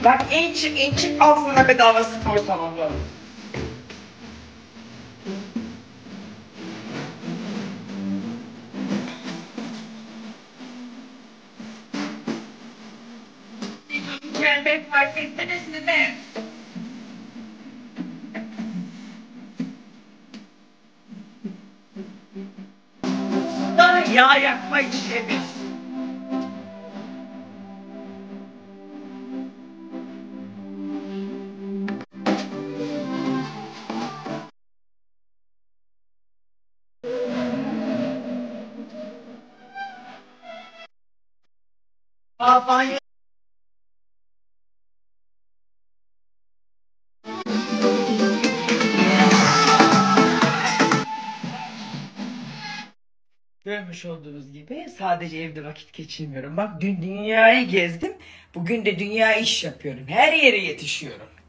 Bak inç altına bedava spor salonu. Gelmek fark ettiniz mi? Daha yağ yakma işlemi. Banyo. Görmüş olduğunuz gibi sadece evde vakit geçirmiyorum. Bak dün dünyayı gezdim. Bugün de dünya iş yapıyorum. Her yere yetişiyorum.